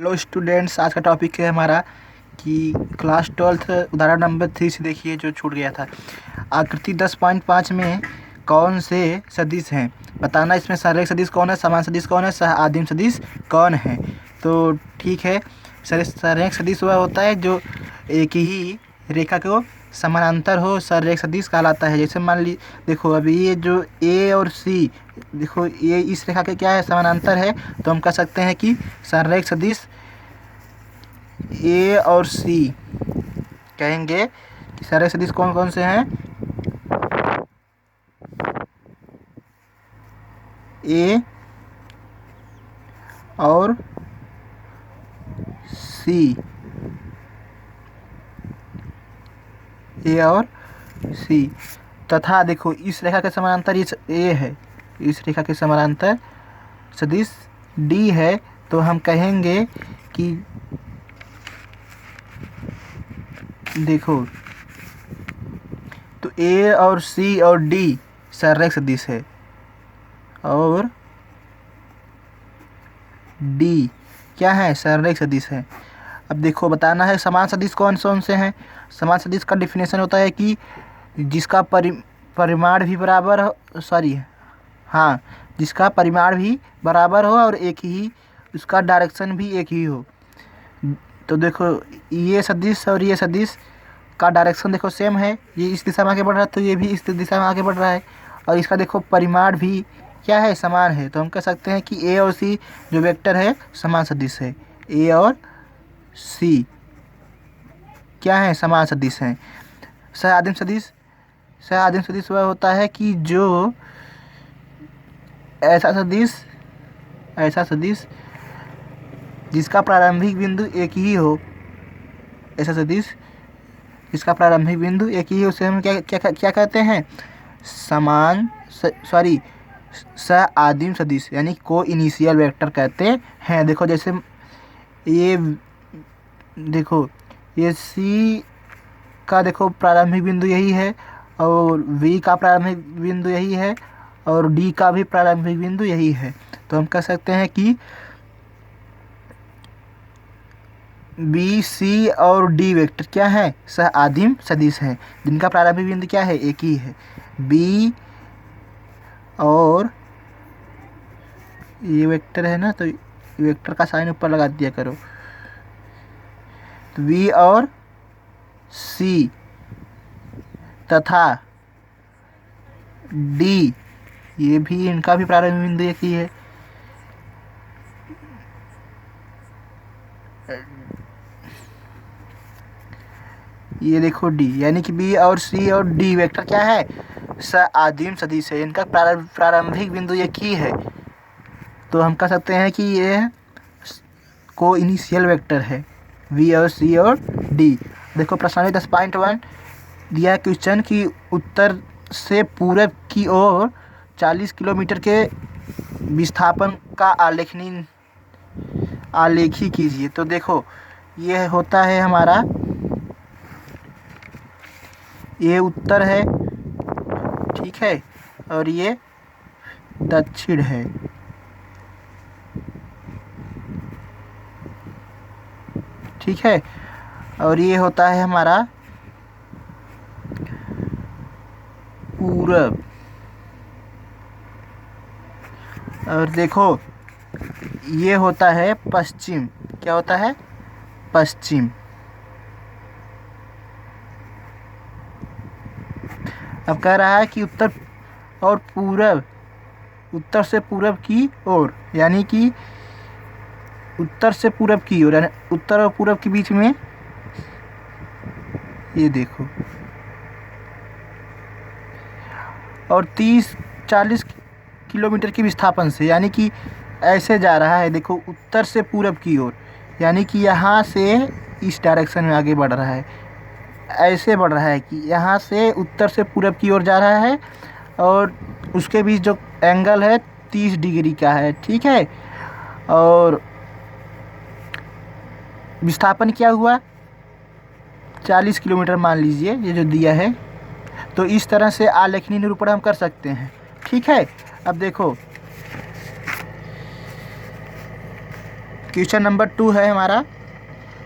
Hello students, आज का topic है हमारा कि क्लास 12th उदाहरण नंबर 3 से देखिए जो छूट गया था। आकृति 10.5 में कौन से सदिश हैं बताना। इसमें सररेख सदिश कौन है, समान सदिश कौन है, सह आदिम सदिश कौन है। तो ठीक है, सररेख सदिश वह होता है जो एक ही रेखा को समानांतर हो, सररेख सदिश कहलाता है। जैसे मान ली देखो, अभी ये जो ए और सी, देखो ये इस रेखा के क्या है, समानांतर है, तो हम कह सकते हैं कि सररेख सदिश ए और सी कहेंगे कि सररेख सदिश कौन कौन से हैं। ए और सी, ए और सी तथा देखो इस रेखा के समानांतर इस ए है, इस रेखा के समानांतर सदिश डी है, तो हम कहेंगे कि देखो तो ए और सी और डी सररेख सदिश है और डी क्या है, सररेख सदिश है। अब देखो बताना है समान सदिश कौन कौन से हैं। समान सदिश का डिफिनेशन होता है कि जिसका परिमाण भी बराबर हो, हाँ, जिसका परिमाण भी बराबर हो और एक ही उसका डायरेक्शन भी एक ही हो। तो देखो ये सदिश और ये सदिश का डायरेक्शन देखो सेम है, ये इस दिशा में आगे बढ़ रहा है तो ये भी इस दिशा में आगे बढ़ रहा है, और इसका देखो परिमाण भी क्या है, समान है। तो हम कह सकते हैं कि ए और सी जो वेक्टर है समान सदिश है। ए और सी क्या है, समान सदिश हैं। सह आदिम सदिश वह होता है कि जो ऐसा सदिश जिसका प्रारंभिक बिंदु एक ही हो, ऐसा सदिश जिसका प्रारंभिक बिंदु एक ही हो, उसे हम क्या कहते हैं, सह आदिम सदिश यानी को इनिशियल वेक्टर कहते हैं। देखो जैसे ये देखो ये सी का देखो प्रारंभिक बिंदु यही है और वी का प्रारंभिक बिंदु यही है और डी का भी प्रारंभिक बिंदु यही है। तो हम कह सकते हैं कि बी सी और डी वेक्टर क्या है, सह आदिम सदिश हैं, जिनका प्रारंभिक बिंदु क्या है, एक ही है। बी और ये वेक्टर है ना, तो वेक्टर का साइन ऊपर लगा दिया करो। तो बी और सी तथा डी, ये भी इनका भी प्रारंभिक बिंदु एक ही है। ये देखो डी, यानी कि बी और सी और डी वेक्टर क्या है, सह आदिम सदिश है, इनका प्रारंभिक बिंदु एक ही है। तो हम कह सकते हैं कि ये को इनिशियल वेक्टर है, वी और सी और डी। देखो प्रश्नावली 10.1 दिया क्वेश्चन की उत्तर से पूरब की ओर 40 किलोमीटर के विस्थापन का आलेखी कीजिए। तो देखो ये होता है हमारा, ये उत्तर है, ठीक है, और ये दक्षिण है, ठीक है, और ये होता है हमारा पूरब। और देखो ये होता है पश्चिम, क्या होता है, पश्चिम। अब कह रहा है कि उत्तर और पूरब, उत्तर से पूरब की ओर, यानी कि उत्तर से पूरब की ओर, यानी उत्तर और पूरब के बीच में ये देखो, और 30-40 किलोमीटर के विस्थापन से, यानी कि ऐसे जा रहा है, देखो उत्तर से पूरब की ओर, यानी कि यहाँ से इस डायरेक्शन में आगे बढ़ रहा है, ऐसे बढ़ रहा है कि यहाँ से उत्तर से पूरब की ओर जा रहा है, और उसके बीच जो एंगल है 30 डिग्री का है, ठीक है। और विस्थापन क्या हुआ, 40 किलोमीटर मान लीजिए, ये जो दिया है। तो इस तरह से आलेखनी निरूपण हम कर सकते हैं, ठीक है। अब देखो क्वेश्चन नंबर 2 है हमारा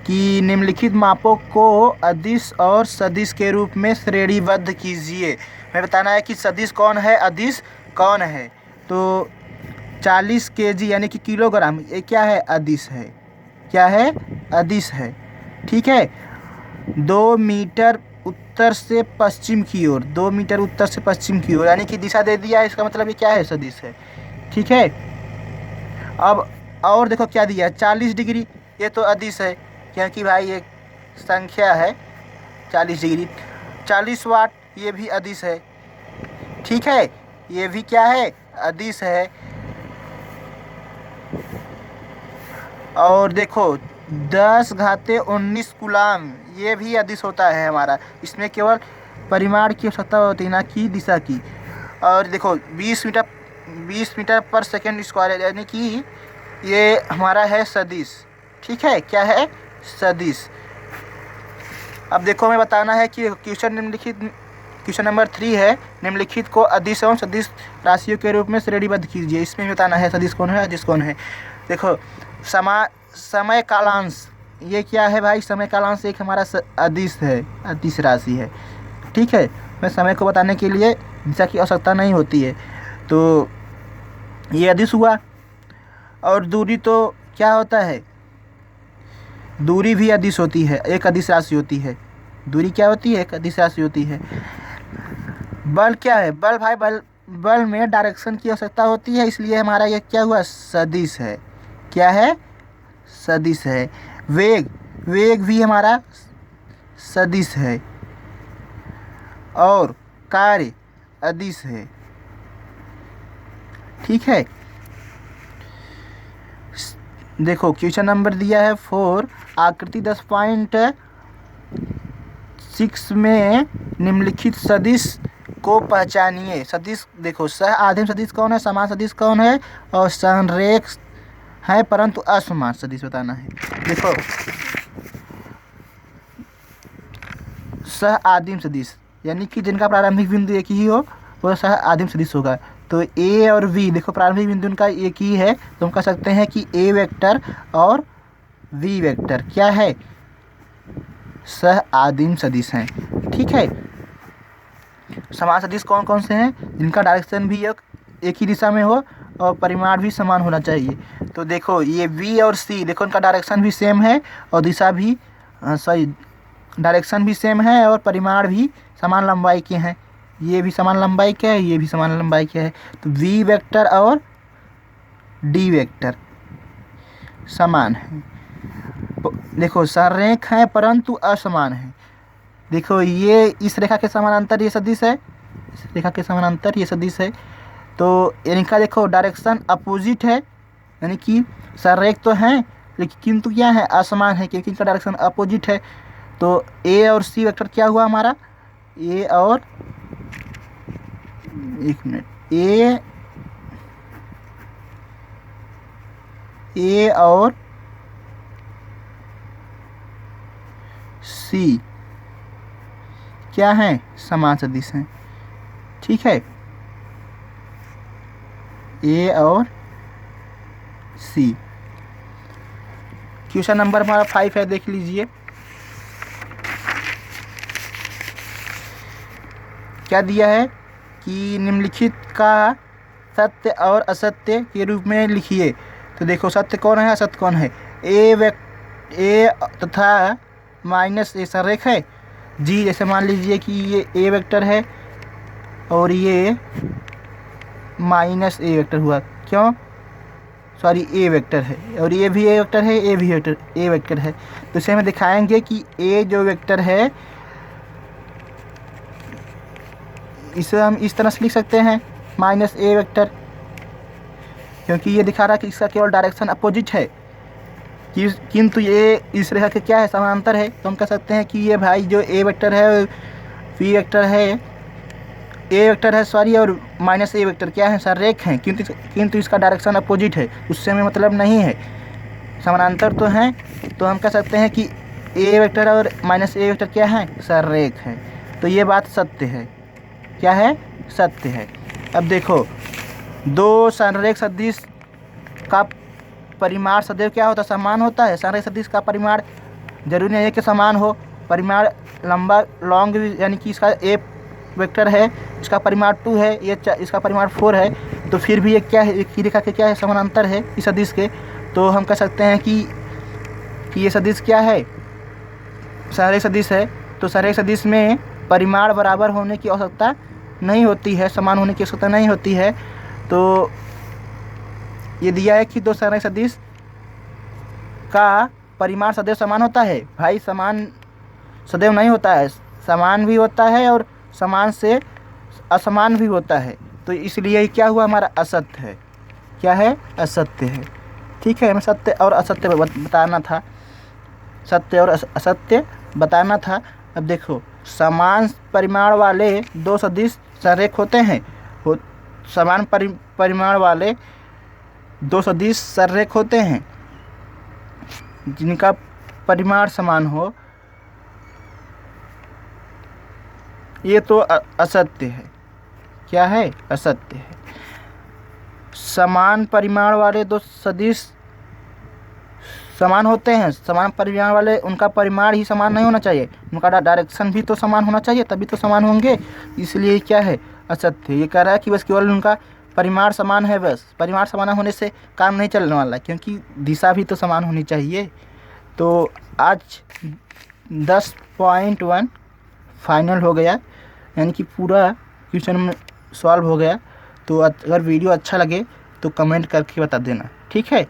कि निम्नलिखित मापों को अदिश और सदिश के रूप में श्रेणीबद्ध कीजिए। हमें बताना है कि सदिश कौन है, अदिश कौन है। तो 40 kg यानी कि किलोग्राम, ये क्या है, अदिश है। क्या है, अदिश है। ठीक है। 2 मीटर उत्तर से पश्चिम की ओर, 2 मीटर उत्तर से पश्चिम की ओर, यानी कि दिशा दे दिया है, इसका मतलब ये क्या है, सदिश है। ठीक है। अब और देखो क्या दिया है, 40 डिग्री, ये तो अदिश है क्योंकि भाई ये संख्या है 40 डिग्री। 40 वाट, ये भी अदिश है। ठीक है, ये भी क्या है, अदिश है। और देखो 10 घाते 19 कूलाम, ये भी अदिश होता है हमारा। इसमें केवल परिमाण की आवश्यकता होती है, ना कि दिशा की। और देखो 20 मीटर पर सेकेंड स्क्वायर, यानी कि ये हमारा है सदिश। ठीक है, क्या है, सदिश। अब देखो हमें बताना है कि क्वेश्चन नंबर 3 है, निम्नलिखित को अदिश एवं सदिश राशियों के रूप में श्रेणीबद्ध कीजिए। इसमें बताना है सदिश कौन है, अदिश कौन है। देखो समय कालांश, ये क्या है भाई, समय कालांश एक हमारा अदिश है, अदिश राशि है। ठीक है, मैं समय को बताने के लिए दिशा की आवश्यकता नहीं होती है, तो ये अदिश हुआ। और दूरी तो क्या होता है, दूरी भी अदिश होती है, एक अदिश राशि होती है। दूरी क्या होती है, एक अदिश राशि होती है। बल क्या है, बल भाई, बल में डायरेक्शन की आवश्यकता होती है, इसलिए हमारा ये क्या हुआ, सदिश है। क्या है, सदिश है। वेग भी हमारा सदिश है। और कार्य अदिश है। ठीक है। देखो क्वेश्चन नंबर दिया है 4, आकृति 10.6 में निम्नलिखित सदिश को पहचानिए। सदिश देखो, सह आदिम सदिश कौन है, समान सदिश कौन है, और संरेख है परंतु असमान सदिश बताना है। देखो सह आदिम सदिश यानी कि जिनका प्रारंभिक बिंदु एक ही हो, वह सह आदिम सदिश होगा। तो ए और वी, देखो प्रारंभिक बिंदु उनका एक ही है, तो हम कह सकते हैं कि ए वेक्टर और वी वेक्टर क्या है, सह आदिम सदिश हैं। ठीक है। समान सदिश कौन कौन से हैं, जिनका डायरेक्शन भी एक ही दिशा में हो और परिमाण भी समान होना चाहिए। तो देखो ये वी और सी, देखो उनका डायरेक्शन भी सेम है और दिशा भी डायरेक्शन भी सेम है और परिमाण भी समान लंबाई के हैं। ये भी समान लंबाई के है, ये भी समान लंबाई के है। तो वी वेक्टर और डी वेक्टर समान है। देखो संरेख है परंतु असमान है। देखो ये इस रेखा के समानांतर ये सदिश है, इस रेखा के समानांतर ये सदिश है। तो इनका देखो डायरेक्शन अपोजिट है, यानी कि संरेख तो हैं लेकिन किंतु क्या है, असमान है, क्योंकि इनका डायरेक्शन अपोजिट है। तो ए और सी वेक्टर क्या हुआ हमारा, ए और एक मिनट, ए और सी क्या है, समान सदिश हैं। ठीक है, ए और सी। क्वेश्चन नंबर हमारा 5 है, देख लीजिए क्या दिया है कि निम्नलिखित का सत्य और असत्य के रूप में लिखिए। तो देखो सत्य कौन है, असत्य कौन है। ए तथा माइनस ए संरेख है जी। जैसे मान लीजिए कि ये ए वेक्टर है और ये माइनस ए वेक्टर हुआ, क्यों, सॉरी ए वेक्टर है, और ये भी ए वेक्टर है, ए भी ए वेक्टर है। तो इसे हमें दिखाएंगे कि ए जो वेक्टर है इसे हम इस तरह से लिख सकते हैं, माइनस ए वेक्टर, क्योंकि ये दिखा रहा है कि इसका केवल डायरेक्शन अपोजिट है, किंतु ये इस रेखा के क्या है, समानांतर है। तो हम कह सकते हैं कि ये भाई जो ए वेक्टर है, वी वेक्टर है, ए वेक्टर है सॉरी, और माइनस ए वेक्टर क्या है, संरेख हैं, किंतु इसका डायरेक्शन अपोजिट है, उससे हमें मतलब नहीं है, समानांतर तो हैं। तो हम कह सकते हैं कि ए वेक्टर और माइनस ए वेक्टर क्या है, संरेख है। तो ये बात सत्य है, क्या है, सत्य है। अब देखो दो संरेख सदिश का परिमाण सदैव क्या होता है, समान होता है। संरेखित सदिश का परिमाण जरूरी नहीं है कि समान हो। परिमाण लंबा लॉन्ग यानी कि इसका ए वेक्टर है, इसका परिमाण 2 है, ये इसका परिमाण 4 है, तो फिर भी ये क्या है, एक ही रेखा के क्या है, समानांतर है इस सदिश के। तो हम कह सकते हैं कि ये सदिश क्या है, संरेखित सदिश है। तो संरेखित सदिश में परिमाण बराबर होने की आवश्यकता नहीं होती है, समान होने की आवश्यकता नहीं होती है। तो ये दिया है कि दो संरेखित सदिश का परिमाण सदैव समान होता है। भाई समान सदैव नहीं होता है, समान भी होता है और समान से असमान भी होता है। तो इसलिए क्या हुआ, हमारा असत्य है। क्या है, असत्य है। ठीक है, हमें सत्य और असत्य बताना था, सत्य और असत्य बताना था। अब देखो, समान परिमाण वाले दो सदिश संरेख होते हैं। समान परिमाण वाले दो सदिश संरेख होते हैं जिनका परिमाण समान हो। ये तो असत्य है। क्या है, असत्य है। समान परिमाण वाले दो सदिश समान होते हैं। समान परिमाण वाले, उनका परिमाण ही समान नहीं होना चाहिए, उनका डायरेक्शन भी तो समान होना चाहिए, तभी तो समान होंगे। इसलिए क्या है, असत्य। ये कह रहा है कि बस केवल उनका परिमाण समान है, बस परिमाण समान होने से काम नहीं चलने वाला, क्योंकि दिशा भी तो समान होनी चाहिए। तो आज 10.1 फाइनल हो गया, यानी कि पूरा क्वेश्चन में सॉल्व हो गया। तो अगर वीडियो अच्छा लगे तो कमेंट करके बता देना, ठीक है।